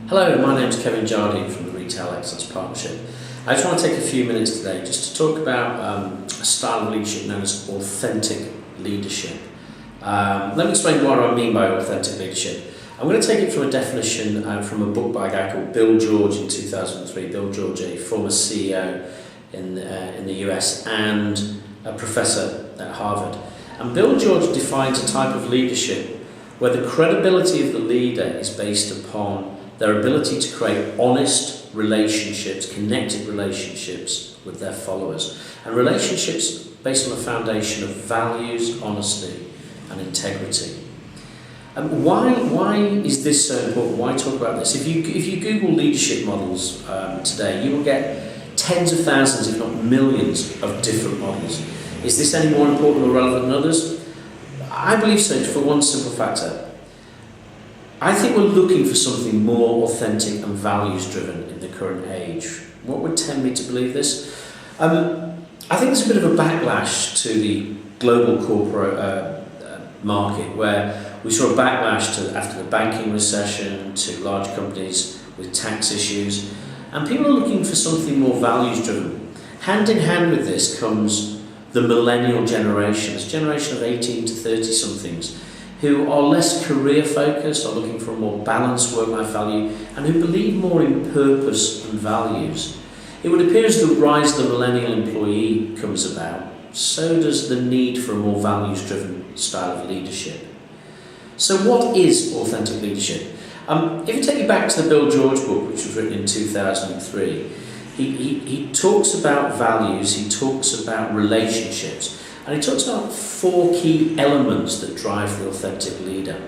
Hello, my name is Kevin Jardine from the Retail Excellence Partnership. I just want to take a few minutes today just to talk about a style of leadership known as authentic leadership. Let me explain what I mean by authentic leadership. I'm going to take it from a definition from a book by a guy called Bill George in 2003. Bill George, a former CEO in the US and a professor at Harvard. And Bill George defines a type of leadership where the credibility of the leader is based upon their ability to create honest relationships, connected relationships with their followers, and relationships based on a foundation of values, honesty, and integrity. And why is this so important? Why talk about this? If you Google leadership models today, you will get tens of thousands, if not millions, of different models. Is this any more important or relevant than others? I believe so, for one simple factor. I think we're looking for something more authentic and values-driven in the current age. What would tempt me to believe this? I think there's a bit of a backlash to the global corporate market, where we saw a backlash after the banking recession to large companies with tax issues, and people are looking for something more values-driven. Hand in hand with this comes the millennial generation, this generation of 18 to 30-somethings, who are less career-focused, are looking for a more balanced work-life value, and who believe more in purpose and values. It would appear as the rise of the millennial employee comes about, so does the need for a more values-driven style of leadership. So what is authentic leadership? If you take you back to the Bill George book, which was written in 2003, he talks about values, he talks about relationships, and he talks about 4 key elements that drive the authentic leader.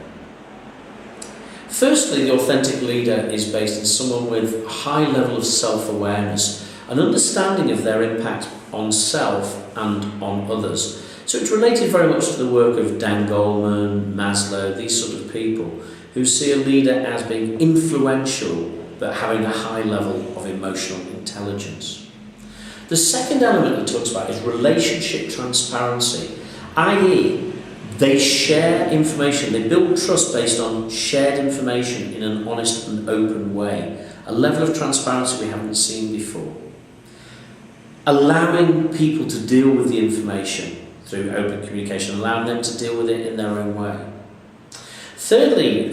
Firstly, the authentic leader is based on someone with a high level of self-awareness, an understanding of their impact on self and on others. So it's related very much to the work of Dan Goleman, Maslow, these sort of people, who see a leader as being influential but having a high level of emotional intelligence. The second element he talks about is relationship transparency, i.e. they share information, they build trust based on shared information in an honest and open way, a level of transparency we haven't seen before. Allowing people to deal with the information through open communication, allowing them to deal with it in their own way. Thirdly,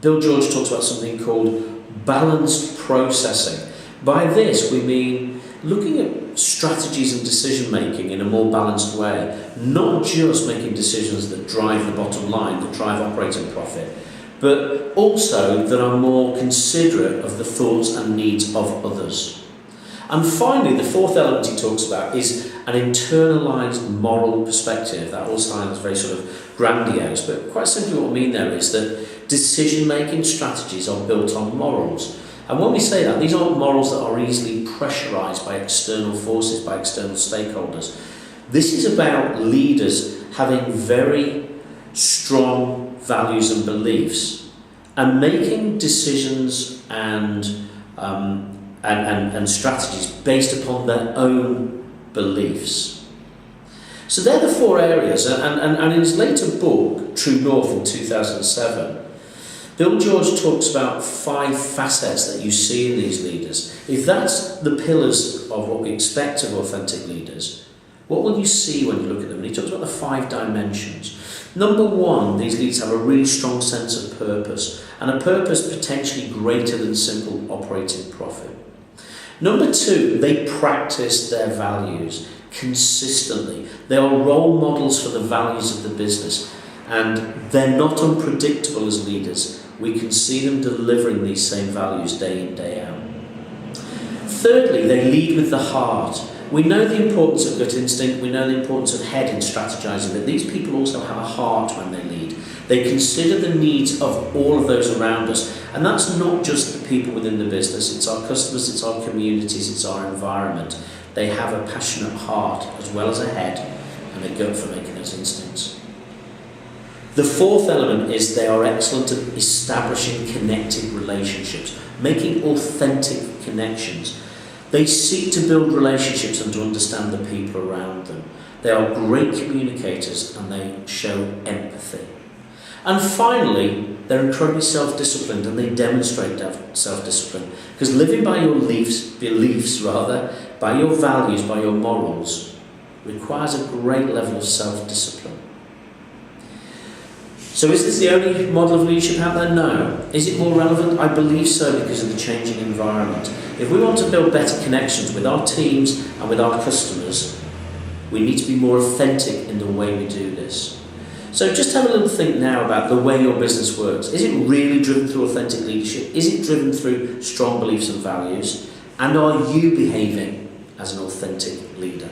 Bill George talks about something called balanced processing. By this we mean looking at strategies and decision making in a more balanced way, not just making decisions that drive the bottom line, that drive operating profit, but also that are more considerate of the thoughts and needs of others. And finally, the fourth element he talks about is an internalised moral perspective. That all sounds very sort of grandiose, but quite simply what I mean there is that decision-making strategies are built on morals. And when we say that, these aren't morals that are easily pressurised by external forces, by external stakeholders. This is about leaders having very strong values and beliefs and making decisions and strategies based upon their own beliefs. So they're the 4 areas, and in his later book, True North in 2007, Bill George talks about 5 facets that you see in these leaders. If that's the pillars of what we expect of authentic leaders, what will you see when you look at them? And he talks about the 5 dimensions. Number 1, these leaders have a really strong sense of purpose, and a purpose potentially greater than simple operating profit. Number 2, they practice their values consistently. They are role models for the values of the business, and they're not unpredictable as leaders. We can see them delivering these same values day in, day out. Thirdly, they lead with the heart. We know the importance of gut instinct, we know the importance of head in strategizing, but these people also have a heart when they lead. They consider the needs of all of those around us, and that's not just the people within the business, it's our customers, it's our communities, it's our environment. They have a passionate heart as well as a head and a gut for making those instincts. The 4th element is they are excellent at establishing connected relationships, making authentic connections. They seek to build relationships and to understand the people around them. They are great communicators and they show empathy. And finally, they're incredibly self-disciplined, and they demonstrate self-discipline. Because living by your beliefs, by your values, by your morals, requires a great level of self-discipline. So is this the only model of leadership out there? No. Is it more relevant? I believe so, because of the changing environment. If we want to build better connections with our teams and with our customers, we need to be more authentic in the way we do this. So just have a little think now about the way your business works. Is it really driven through authentic leadership? Is it driven through strong beliefs and values? And are you behaving as an authentic leader?